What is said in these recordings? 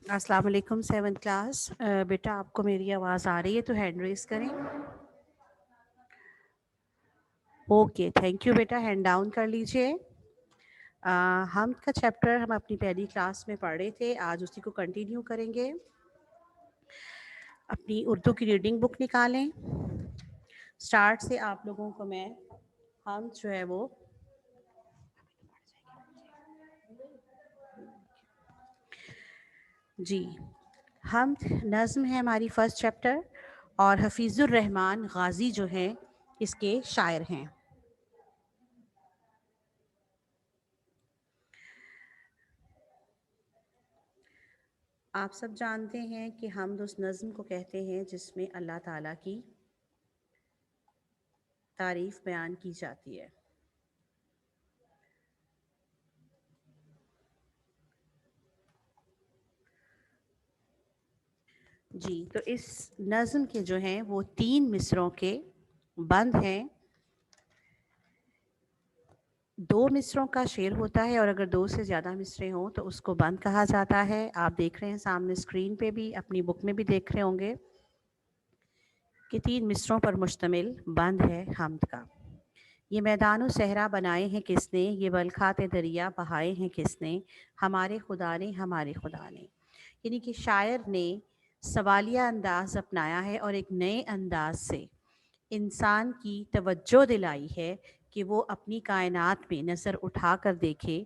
السلام علیکم 7 کلاس. بیٹا آپ کو میری آواز آ رہی ہے تو ہینڈ ریز کریں. Okay thank you beta. Hand down کر لیجئے. ہم کا چیپٹر ہم اپنی پہلی کلاس میں پڑھ رہے تھے, آج اسی کو کنٹینیو کریں گے. اپنی اردو کی ریڈنگ بک نکالیں. سٹارٹ سے آپ لوگوں کو میں ہم جو ہے وہ جی ہم نظم ہے ہماری فرسٹ چیپٹر, اور حفیظ الرحمن غازی جو ہیں اس کے شاعر ہیں. آپ سب جانتے ہیں کہ حمد اس نظم کو کہتے ہیں جس میں اللہ تعالیٰ کی تعریف بیان کی جاتی ہے. جی تو اس نظم کے جو ہیں وہ 3 مصروں کے بند ہیں. 2 مصروں کا شعر ہوتا ہے, اور اگر 2 سے زیادہ مصرے ہوں تو اس کو بند کہا جاتا ہے. آپ دیکھ رہے ہیں سامنے اسکرین پہ بھی, اپنی بک میں بھی دیکھ رہے ہوں گے کہ 3 مصروں پر مشتمل بند ہے حمد کا. یہ میدان و صحرا بنائے ہیں کس نے, یہ بلخات دریا بہائے ہیں کس نے, ہمارے خدا نے ہمارے خدا نے. یعنی کہ شاعر نے سوالیہ انداز اپنایا ہے اور ایک نئے انداز سے انسان کی توجہ دلائی ہے کہ وہ اپنی کائنات میں نظر اٹھا کر دیکھے,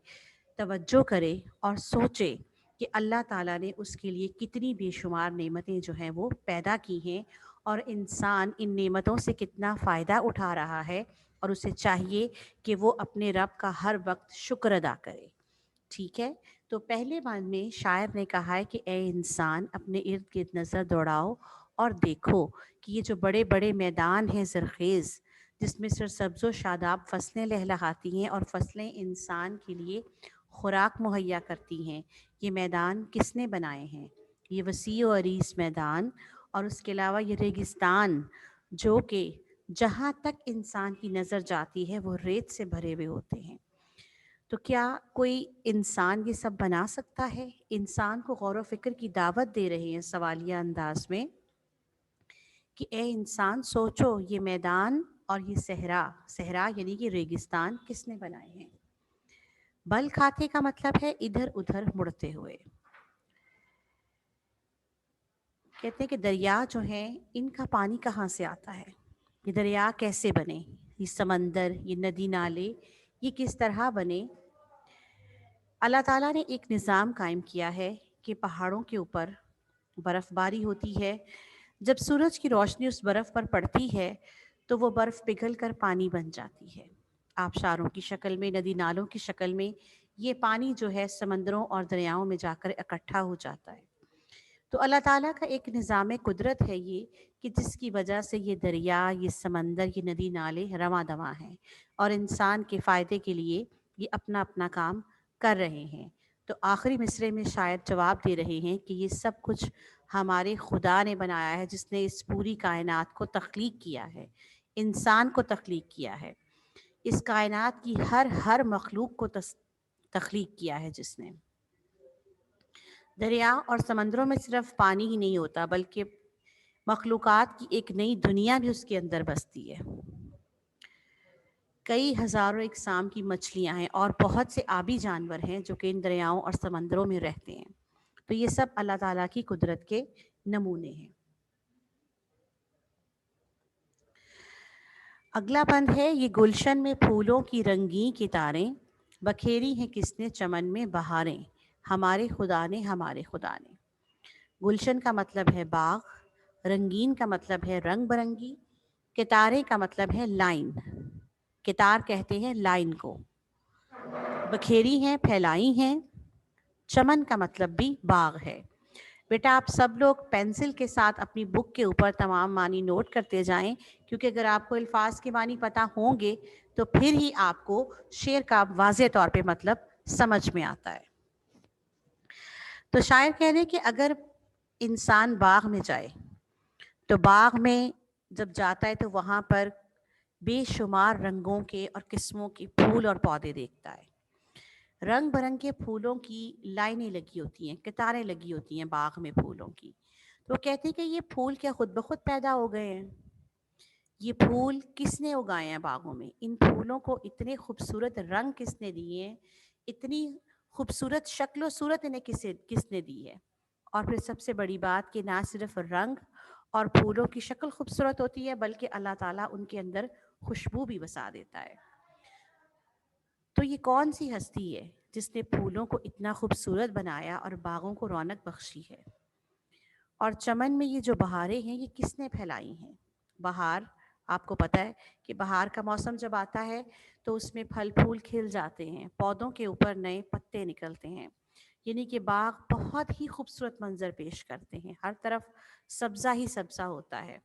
توجہ کرے اور سوچے کہ اللہ تعالیٰ نے اس کے لیے کتنی بے شمار نعمتیں جو ہیں وہ پیدا کی ہیں, اور انسان ان نعمتوں سے کتنا فائدہ اٹھا رہا ہے, اور اسے چاہیے کہ وہ اپنے رب کا ہر وقت شکر ادا کرے. ٹھیک ہے, تو پہلے بند میں شاعر نے کہا ہے کہ اے انسان اپنے ارد گرد نظر دوڑاؤ اور دیکھو کہ یہ جو بڑے بڑے میدان ہیں زرخیز, جس میں سرسبز و شاداب فصلیں لہلہاتی ہیں اور فصلیں انسان کے لیے خوراک مہیا کرتی ہیں, یہ میدان کس نے بنائے ہیں؟ یہ وسیع و عریض میدان, اور اس کے علاوہ یہ ریگستان جو کہ جہاں تک انسان کی نظر جاتی ہے وہ ریت سے بھرے ہوئے ہوتے ہیں. تو کیا کوئی انسان یہ سب بنا سکتا ہے؟ انسان کو غور و فکر کی دعوت دے رہے ہیں سوالیہ انداز میں کہ اے انسان سوچو, یہ میدان اور یہ صحرا یعنی کہ ریگستان کس نے بنائے ہیں؟ بل کھاتے کا مطلب ہے ادھر ادھر مڑتے ہوئے. کہتے ہیں کہ دریا جو ہیں ان کا پانی کہاں سے آتا ہے, یہ دریا کیسے بنے, یہ سمندر, یہ ندی نالے یہ کس طرح بنے؟ اللہ تعالیٰ نے ایک نظام قائم کیا ہے کہ پہاڑوں کے اوپر برف باری ہوتی ہے. جب سورج کی روشنی اس برف پر پڑتی ہے تو وہ برف پگھل کر پانی بن جاتی ہے, آبشاروں کی شکل میں, ندی نالوں کی شکل میں. یہ پانی جو ہے سمندروں اور دریاؤں میں جا کر اکٹھا ہو جاتا ہے. تو اللہ تعالیٰ کا ایک نظام قدرت ہے یہ, کہ جس کی وجہ سے یہ دریا, یہ سمندر, یہ ندی نالے رواں دواں ہیں, اور انسان کے فائدے کے لیے یہ اپنا اپنا کام کر رہے ہیں. تو آخری مصرے میں شاید جواب دے رہے ہیں کہ یہ سب کچھ ہمارے خدا نے بنایا ہے, جس نے اس پوری کائنات کو تخلیق کیا ہے, انسان کو تخلیق کیا ہے, اس کائنات کی ہر مخلوق کو تخلیق کیا ہے جس نے. دریا اور سمندروں میں صرف پانی ہی نہیں ہوتا بلکہ مخلوقات کی ایک نئی دنیا بھی اس کے اندر بستی ہے. کئی ہزاروں اقسام کی مچھلیاں ہیں اور بہت سے آبی جانور ہیں جو کہ ان دریاؤں اور سمندروں میں رہتے ہیں. تو یہ سب اللہ تعالیٰ کی قدرت کے نمونے ہیں. اگلا بند ہے, یہ گلشن میں پھولوں کی رنگین کتاریں, بکھیری ہیں کس نے چمن میں بہاریں, ہمارے خدا نے ہمارے خدا نے. گلشن کا مطلب ہے باغ, رنگین کا مطلب ہے رنگ برنگی, کتاریں کا مطلب ہے لائن, کتار کہتے ہیں لائن کو, بکھیری ہیں پھیلائی ہیں, چمن کا مطلب بھی باغ ہے. بیٹا آپ سب لوگ پینسل کے ساتھ اپنی بک کے اوپر تمام معنی نوٹ کرتے جائیں, کیونکہ اگر آپ کو الفاظ کے معنی پتہ ہوں گے تو پھر ہی آپ کو شعر کا واضح طور پہ مطلب سمجھ میں آتا ہے. تو شاعر کہہ رہے کہ اگر انسان باغ میں جائے تو باغ میں جب جاتا ہے تو وہاں پر بے شمار رنگوں کے اور قسموں کے پھول اور پودے دیکھتا ہے. रंग बिरंगे फूलों की लाइनें लगी होती हैं, कतारें लगी होती हैं बाग में फूलों की। तो वो कहते हैं कि ये फूल क्या खुद ब खुद पैदा हो गए हैं? ये फूल किसने उगाए हैं बागों में? इन फूलों को इतने खूबसूरत रंग किसने दिए हैं? इतनी खूबसूरत शक्ल सूरत इन्हें किसने दी है? और फिर सबसे बड़ी बात कि ना सिर्फ रंग और फूलों की शक्ल खूबसूरत होती है, बल्कि अल्लाह ताला उनके अंदर खुशबू भी बसा देता है। तो ये कौन सी हस्ती है जिसने फूलों को इतना खूबसूरत बनाया और बागों को रौनक बख्शी है? और चमन में ये जो बहारें हैं, ये किसने फैलाई हैं? बहार, आपको पता है कि बहार का मौसम जब आता है तो उसमें फल फूल खिल जाते हैं, पौधों के ऊपर नए पत्ते निकलते हैं, यानी कि बाग बहुत ही खूबसूरत मंजर पेश करते हैं। हर तरफ सब्जा ही सब्जा होता है,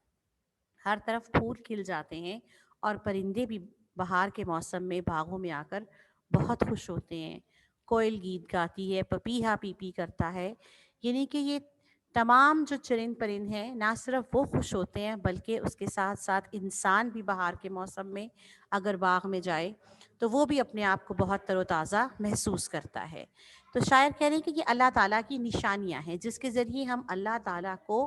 हर तरफ फूल खिल जाते हैं, और परिंदे भी बहार के मौसम में बागों में आकर बहुत खुश होते हैं। कोयल गीत गाती है, पपीहा पी पी करता है, यानी कि ये तमाम जो चरिंद परिंद हैं, ना सिर्फ वो खुश होते हैं बल्कि उसके साथ साथ इंसान भी बहार के मौसम में अगर बाग में जाए तो वो भी अपने आप को बहुत तरोताज़ा महसूस करता है। तो शायर कह रहे हैं कि ये अल्लाह ताला की निशानियाँ हैं जिसके ज़रिए हम अल्लाह ताला को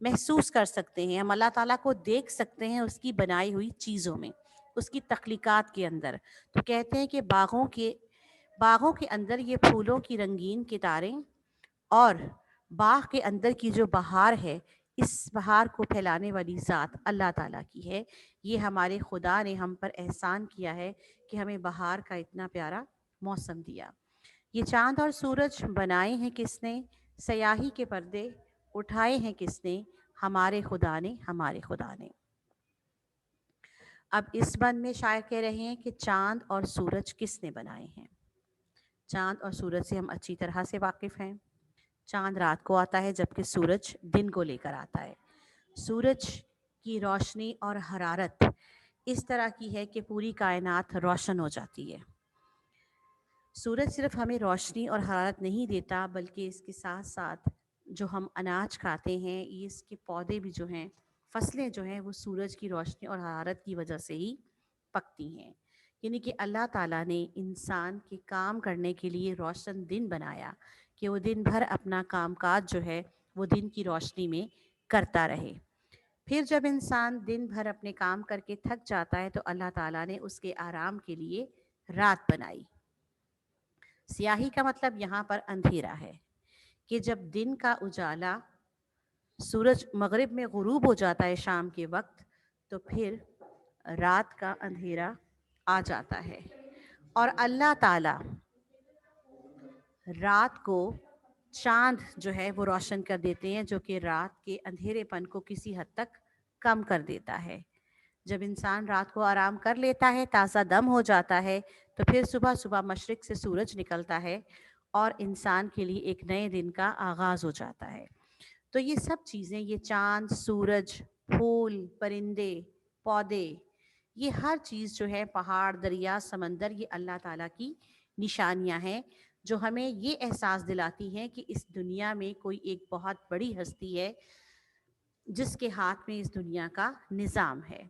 महसूस कर सकते हैं, हम अल्लाह ताला को देख सकते हैं उसकी बनाई हुई चीज़ों में, उसकी तख्लीक़ात के अंदर। तो कहते हैं कि बागों के अंदर ये फूलों की रंगीन कितारें और बाग के अंदर की जो बहार है, इस बहार को फैलाने वाली ज़ात अल्लाह ताला की है। ये हमारे खुदा ने हम पर एहसान किया है कि हमें बहार का इतना प्यारा मौसम दिया। ये चाँद और सूरज बनाए हैं किसने? सयाही के पर्दे उठाए हैं किसने? हमारे खुदा ने, हमारे खुदा ने। अब इस बंद में शायर कह रहे हैं कि चाँद और सूरज किसने बनाए हैं? चाँद और सूरज से हम अच्छी तरह से वाकिफ़ हैं। चाँद रात को आता है जबकि सूरज दिन को लेकर आता है। सूरज की रोशनी और हरारत इस तरह की है कि पूरी कायनात रोशन हो जाती है। सूरज सिर्फ हमें रोशनी और हरारत नहीं देता बल्कि इसके साथ साथ जो हम अनाज खाते हैं, ये इसके पौधे भी जो हैं, फसलें जो हैं, वो सूरज की रोशनी और हरारत की वजह से ही पकती हैं। यानी कि अल्लाह ताला ने इंसान के काम करने के लिए रोशन दिन बनाया कि वो दिन भर अपना कामकाज जो है वो दिन की रोशनी में करता रहे। फिर जब इंसान दिन भर अपने काम करके थक जाता है तो अल्लाह ताला ने उसके आराम के लिए रात बनाई। स्याही का मतलब यहाँ पर अंधेरा है कि जब दिन का उजाला, सूरज मगरिब में गुरूब हो जाता है शाम के वक्त, तो फिर रात का अंधेरा आ जाता है और अल्लाह ताला रात को चांद जो है वो रोशन कर देते हैं, जो कि रात के अंधेरेपन को किसी हद तक कम कर देता है। जब इंसान रात को आराम कर लेता है, ताज़ा दम हो जाता है, तो फिर सुबह सुबह मशरिक से सूरज निकलता है और इंसान के लिए एक नए दिन का आगाज़ हो जाता है। तो ये सब चीज़ें, ये चाँद, सूरज, फूल, परिंदे, पौधे, ये हर चीज़ जो है, पहाड़, दरिया, समंदर, ये अल्लाह ताला की निशानियाँ हैं, जो हमें ये एहसास दिलाती हैं कि इस दुनिया में कोई एक बहुत बड़ी हस्ती है, जिसके हाथ में इस दुनिया का निज़ाम है।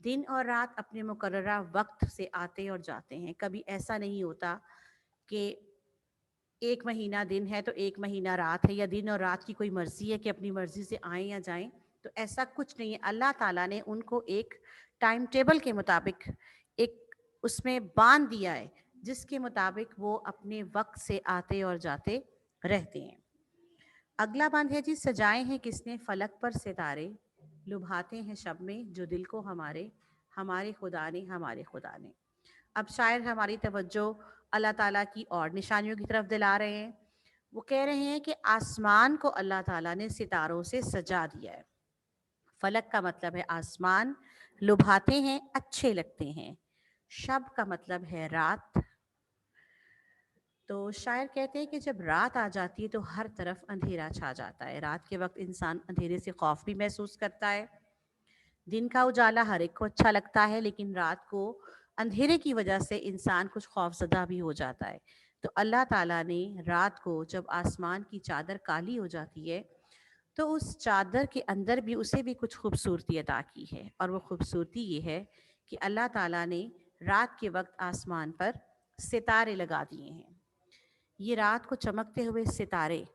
दिन और रात अपने मुकर्ररा वक्त से आते और जाते हैं। कभी ऐसा नहीं होता कि एक महीना दिन है तो एक महीना रात है, या दिन और रात की कोई मर्ज़ी है कि अपनी मर्ज़ी से आएँ या जाएँ, तो ऐसा कुछ नहीं है। अल्लाह ताला ने उनको एक टाइम टेबल के मुताबिक एक उसमें बाँध दिया है, जिसके मुताबिक वो अपने वक्त से आते और जाते रहते हैं। अगला बंद है जी, सजाए हैं किसने फलक पर सितारे, लुभाते हैं शब में जो दिल को हमारे, हमारे खुदा ने, हमारे खुदा ने। अब शायर हमारी तवज्जो अल्लाह ताला की और निशानियों की तरफ दिला रहे हैं। वो कह रहे हैं कि आसमान को अल्लाह ताला ने सितारों से सजा दिया है। फलक का मतलब है आसमान, लुभाते हैं, अच्छे लगते हैं। शब का मतलब है रात। तो शायर कहते हैं कि जब रात आ जाती है तो हर तरफ अंधेरा छा जाता है। रात के वक्त इंसान अंधेरे से खौफ भी महसूस करता है। दिन का उजाला हर एक को अच्छा लगता है, लेकिन रात को अंधेरे की वजह से इंसान कुछ खौफजदा भी हो जाता है। तो अल्लाह ताला ने रात को जब आसमान की चादर काली हो जाती है, तो उस चादर के अंदर भी उसे भी कुछ खूबसूरती अता की है, और वो खूबसूरती ये है कि अल्लाह ताला ने रात के वक्त आसमान पर सितारे लगा दिए हैं। ये रात को चमकते हुए सितारे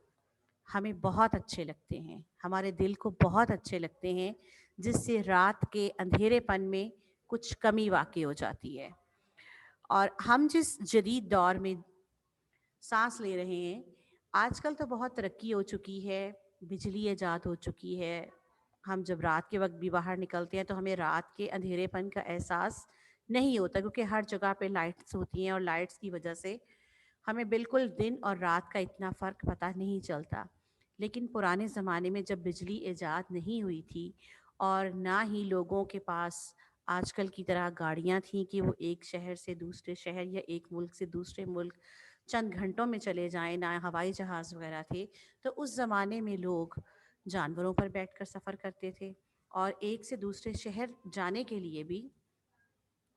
हमें बहुत अच्छे लगते हैं, हमारे दिल को बहुत अच्छे लगते हैं, जिससे रात के अंधेरेपन में कुछ कमी वाक़ई हो जाती है। और हम जिस जदीद दौर में सांस ले रहे हैं, आजकल तो बहुत तरक्की हो चुकी है, बिजली ईजाद हो चुकी है। हम जब रात के वक्त भी बाहर निकलते हैं तो हमें रात के अंधेरेपन का एहसास नहीं होता, क्योंकि हर जगह पे लाइट्स होती हैं और लाइट्स की वजह से हमें बिल्कुल दिन और रात का इतना फ़र्क पता नहीं चलता। लेकिन पुराने ज़माने में जब बिजली ईजाद नहीं हुई थी और ना ही लोगों के पास आजकल की तरह गाड़ियाँ थीं कि वो एक शहर से दूसरे शहर या एक मुल्क से दूसरे मुल्क चंद घंटों में चले जाएँ, ना हवाई जहाज़ वगैरह थे, तो उस ज़माने में लोग जानवरों पर बैठकर सफ़र करते थे और एक से दूसरे शहर जाने के लिए भी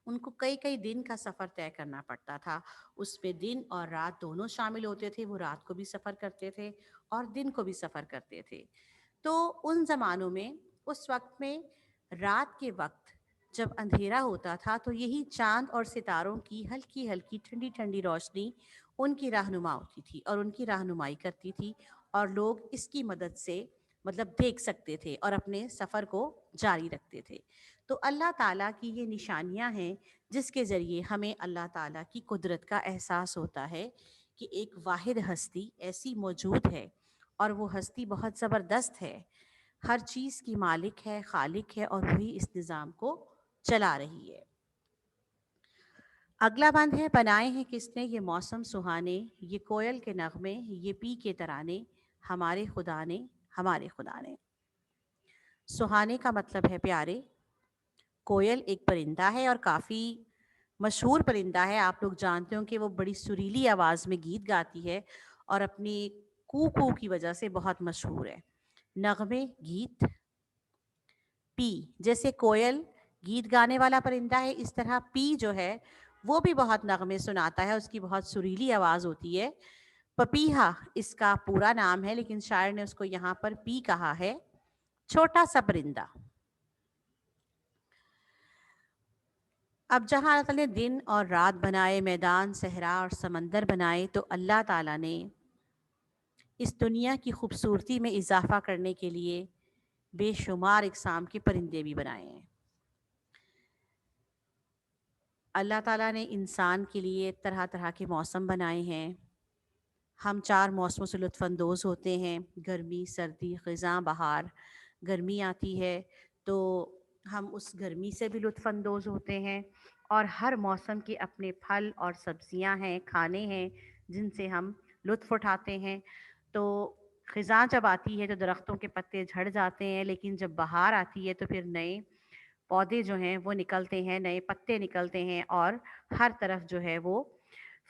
उनको कई कई दिन का सफ़र तय करना पड़ता था। उसमें दिन और रात दोनों शामिल होते थे, वो रात को भी सफ़र करते थे और दिन को भी सफ़र करते थे। तो उन ज़मानों में, उस वक़्त में, रात के वक़्त जब अंधेरा होता था तो यही चाँद और सितारों की हल्की-हल्की, ठंडी-ठंडी रोशनी उनकी रहनुमा होती थी और उनकी रहनुमाई करती थी, और लोग इसकी मदद से मतलब देख सकते थे और अपने सफ़र को जारी रखते थे। तो अल्लाह ताला की ये निशानियाँ हैं, जिसके ज़रिए हमें अल्लाह ताला की कुदरत का एहसास होता है कि एक वाहिद हस्ती ऐसी मौजूद है और वो हस्ती बहुत ज़बरदस्त है, हर चीज़ की मालिक है, खालिक है, और वही इस निज़ाम को चला रही है। अगला बंद है, बनाए हैं किसने ये मौसम सुहाने, ये कोयल के नगमे, ये पी के तराने, हमारे खुदा ने, हमारे खुदा ने। सुहाने का मतलब है प्यारे। कोयल एक परिंदा है और काफ़ी मशहूर परिंदा है। आप लोग जानते हो कि वो बड़ी सुरीली आवाज़ में गीत गाती है और अपनी कू कू की वजह से बहुत मशहूर है। नगमे, गीत। पी, जैसे कोयल गीत गाने वाला परिंदा है, इस तरह पी जो है वो भी बहुत नगमे सुनाता है, उसकी बहुत सुरीली आवाज़ होती है। पपीहा इसका पूरा नाम है, लेकिन शायर ने उसको यहाँ पर पी कहा है। छोटा सा परिंदा। अब जहाँ अल्लाह ताला ने दिन और रात बनाए, मैदान, सहरा और समंदर बनाए, तो अल्लाह ताला ने इस दुनिया की खूबसूरती में इजाफा करने के लिए बेशुमार इकसाम के परिंदे भी बनाए हैं। अल्लाह ताला ने इंसान के लिए तरह तरह के मौसम बनाए हैं। हम 4 मौसमों से लुत्फ़अंदोज़ होते हैं, गर्मी, सर्दी, ख़ज़ां, बहार। गर्मी आती है तो हम उस गर्मी से भी लुत्फ़अंदोज़ होते हैं, और हर मौसम के अपने फल और सब्ज़ियाँ हैं, खाने हैं, जिनसे हम लुत्फ़ उठाते हैं। तो ख़ज़ां जब आती है तो दरख्तों के पत्ते झड़ जाते हैं, लेकिन जब बहार आती है तो फिर नए पौधे जो हैं वो निकलते हैं, नए पत्ते निकलते हैं, और हर तरफ जो है वो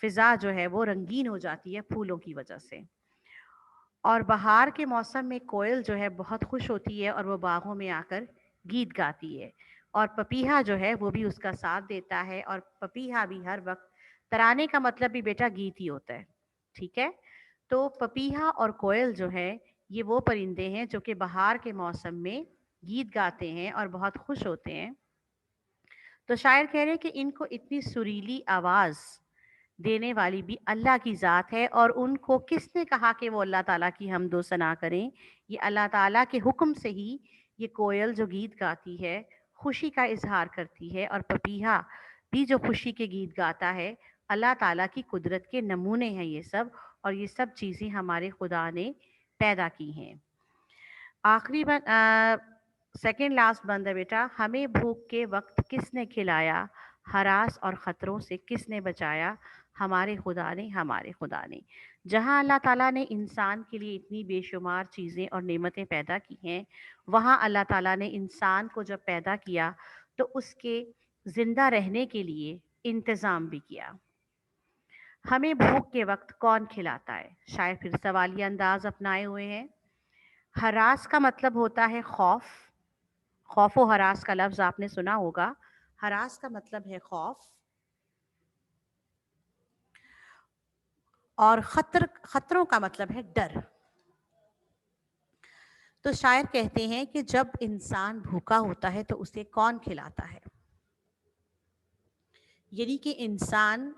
फ़िज़ा जो है वो रंगीन हो जाती है फूलों की वजह से। और बहार के मौसम में कोयल जो है बहुत खुश होती है और वो बागों में आकर गीत गाती है, और पपीहा जो है वो भी उसका साथ देता है, और पपीहा भी हर वक्त, तराने का मतलब भी बेटा गीत ही होता है, ठीक है? तो पपीहा और कोयल जो है ये वो परिंदे हैं जो कि बहार के मौसम में गीत गाते हैं और बहुत खुश होते हैं। तो शायर कह रहे हैं कि इनको इतनी सुरीली आवाज़ देने वाली भी अल्लाह की ज़ात है, और उनको किसने कहा कि वो अल्लाह ताला की हम्दो सना करें? ये अल्लाह ताला के हुक्म से ही ये कोयल जो गीत गाती है, खुशी का इज़हार करती है, और पपीहा भी जो खुशी के गीत गाता है। अल्लाह ताला की कुदरत के नमूने हैं ये सब, और ये सब चीज़ें हमारे खुदा ने पैदा की हैं। आखिरी सेकंड लास्ट बंद है बेटा, हमें भूख के वक्त किसने खिलाया, हरास और ख़तरों से किसने बचाया, हमारे खुदा ने, हमारे खुदा ने। जहाँ अल्लाह ताला ने इंसान के लिए इतनी बेशुमार चीज़ें और नेमतें पैदा की हैं, वहाँ अल्लाह ताला ने इंसान को जब पैदा किया तो उसके ज़िंदा रहने के लिए इंतज़ाम भी किया। हमें भूख के वक्त कौन खिलाता है? शायद फिर सवालिया अंदाज अपनाए हुए हैं। हरास का मतलब होता है खौफ। खौफ व हरास का लफ्ज़ आपने सुना होगा। हरास का मतलब है खौफ, और खतरों का मतलब है डर। तो शायर कहते हैं कि जब इंसान भूखा होता है तो उसे कौन खिलाता है? यानी कि इंसान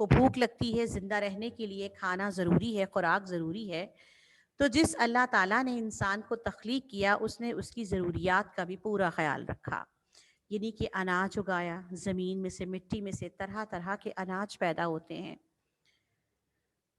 کو بھوک لگتی ہے، زندہ رہنے کے لیے کھانا ضروری ہے، خوراک ضروری ہے، تو جس اللہ تعالیٰ نے انسان کو تخلیق کیا اس نے اس کی ضروریات کا بھی پورا خیال رکھا، یعنی کہ اناج اگایا، زمین میں سے مٹی میں سے طرح طرح کے اناج پیدا ہوتے ہیں،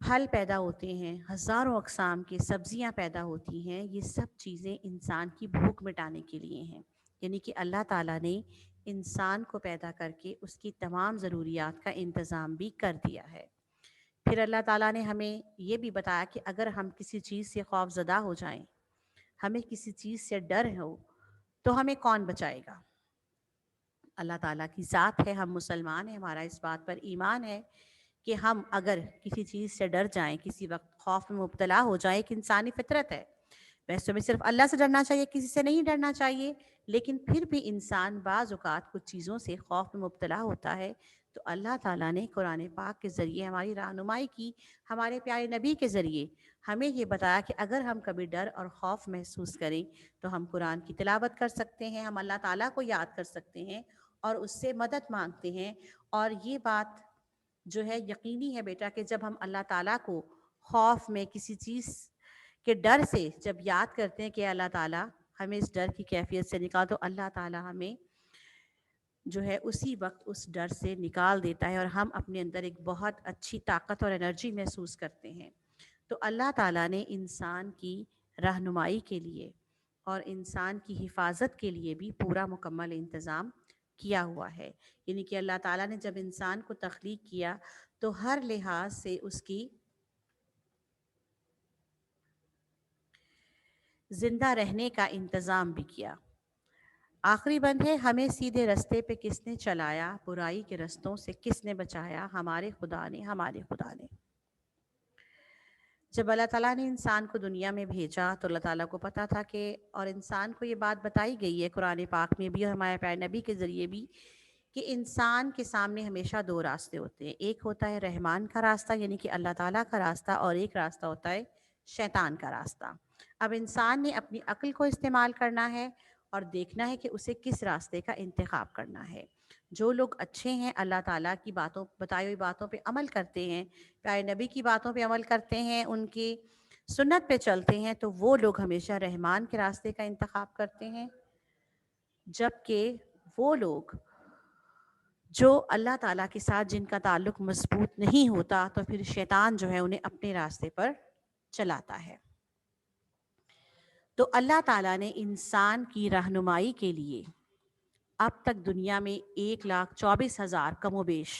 پھل پیدا ہوتے ہیں، ہزاروں اقسام کی سبزیاں پیدا ہوتی ہیں، یہ سب چیزیں انسان کی بھوک مٹانے کے لیے ہیں، یعنی کہ اللہ تعالیٰ نے انسان کو پیدا کر کے اس کی تمام ضروریات کا انتظام بھی کر دیا ہے۔ پھر اللہ تعالیٰ نے ہمیں یہ بھی بتایا کہ اگر ہم کسی چیز سے خوف زدہ ہو جائیں، ہمیں کسی چیز سے ڈر ہو، تو ہمیں کون بچائے گا؟ اللہ تعالیٰ کی ذات ہے، ہم مسلمان ہیں، ہمارا اس بات پر ایمان ہے کہ ہم اگر کسی چیز سے ڈر جائیں، کسی وقت خوف میں مبتلا ہو جائیں، ایک انسانی فطرت ہے، ویسے میں صرف اللہ سے ڈرنا چاہیے، کسی سے نہیں ڈرنا چاہیے، لیکن پھر بھی انسان بعض اوقات کچھ چیزوں سے خوف میں مبتلا ہوتا ہے، تو اللہ تعالیٰ نے قرآن پاک کے ذریعے ہماری رہنمائی کی، ہمارے پیارے نبی کے ذریعے ہمیں یہ بتایا کہ اگر ہم کبھی ڈر اور خوف محسوس کریں تو ہم قرآن کی تلاوت کر سکتے ہیں، ہم اللہ تعالیٰ کو یاد کر سکتے ہیں اور اس سے مدد مانگتے ہیں۔ اور یہ بات جو ہے یقینی ہے بیٹا کہ جب ہم اللہ تعالیٰ کو خوف میں کسی چیز کے ڈر سے جب یاد کرتے ہیں کہ اللہ تعالیٰ ہمیں اس ڈر کی کیفیت سے نکال، تو اللہ تعالیٰ ہمیں جو ہے اسی وقت اس ڈر سے نکال دیتا ہے اور ہم اپنے اندر ایک بہت اچھی طاقت اور انرجی محسوس کرتے ہیں۔ تو اللہ تعالیٰ نے انسان کی رہنمائی کے لیے اور انسان کی حفاظت کے لیے بھی پورا مکمل انتظام کیا ہوا ہے، یعنی کہ اللہ تعالیٰ نے جب انسان کو تخلیق کیا تو ہر لحاظ سے اس کی زندہ رہنے کا انتظام بھی کیا۔ آخری بند ہے، ہمیں سیدھے رستے پہ کس نے چلایا، برائی کے رستوں سے کس نے بچایا، ہمارے خدا نے، ہمارے خدا نے۔ جب اللہ تعالیٰ نے انسان کو دنیا میں بھیجا تو اللہ تعالیٰ کو پتہ تھا کہ، اور انسان کو یہ بات بتائی گئی ہے قرآن پاک میں بھی اور ہمارے پیارے نبی کے ذریعے بھی، کہ انسان کے سامنے ہمیشہ دو راستے ہوتے ہیں، ایک ہوتا ہے رحمان کا راستہ یعنی کہ اللہ تعالیٰ کا راستہ، اور ایک راستہ ہوتا ہے شیطان کا راستہ۔ اب انسان نے اپنی عقل کو استعمال کرنا ہے اور دیکھنا ہے کہ اسے کس راستے کا انتخاب کرنا ہے۔ جو لوگ اچھے ہیں، اللہ تعالیٰ کی باتوں بتائی ہوئی باتوں پہ عمل کرتے ہیں، پیارے نبی کی باتوں پہ عمل کرتے ہیں، ان کی سنت پہ چلتے ہیں، تو وہ لوگ ہمیشہ رحمان کے راستے کا انتخاب کرتے ہیں، جبکہ وہ لوگ جو اللہ تعالیٰ کے ساتھ جن کا تعلق مضبوط نہیں ہوتا، تو پھر شیطان جو ہے انہیں اپنے راستے پر چلاتا ہے۔ تو اللہ تعالیٰ نے انسان کی رہنمائی کے لیے اب تک دنیا میں 1,24,000 کم و بیش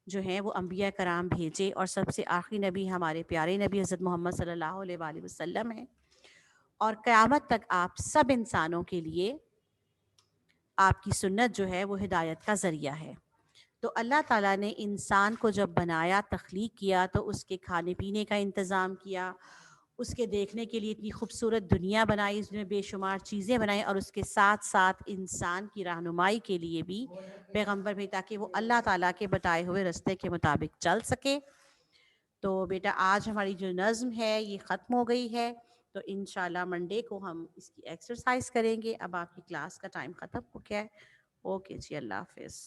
جو ہیں وہ انبیاء کرام بھیجے، اور سب سے آخری نبی ہمارے پیارے نبی حضرت محمد صلی اللہ علیہ وآلہ وسلم ہیں، اور قیامت تک آپ سب انسانوں کے لیے آپ کی سنت جو ہے وہ ہدایت کا ذریعہ ہے۔ تو اللہ تعالیٰ نے انسان کو جب بنایا، تخلیق کیا، تو اس کے کھانے پینے کا انتظام کیا، اس کے دیکھنے کے لیے اتنی خوبصورت دنیا بنائی، اس میں بے شمار چیزیں بنائیں، اور اس کے ساتھ ساتھ انسان کی رہنمائی کے لیے بھی پیغمبر بھی، تاکہ وہ اللہ تعالیٰ کے بتائے ہوئے راستے کے مطابق چل سکے۔ تو بیٹا آج ہماری جو نظم ہے یہ ختم ہو گئی ہے، تو انشاءاللہ منڈے کو ہم اس کی ایکسرسائز کریں گے۔ اب آپ کی کلاس کا ٹائم ختم ہو گیا ہے۔ اوکے جی، اللہ حافظ۔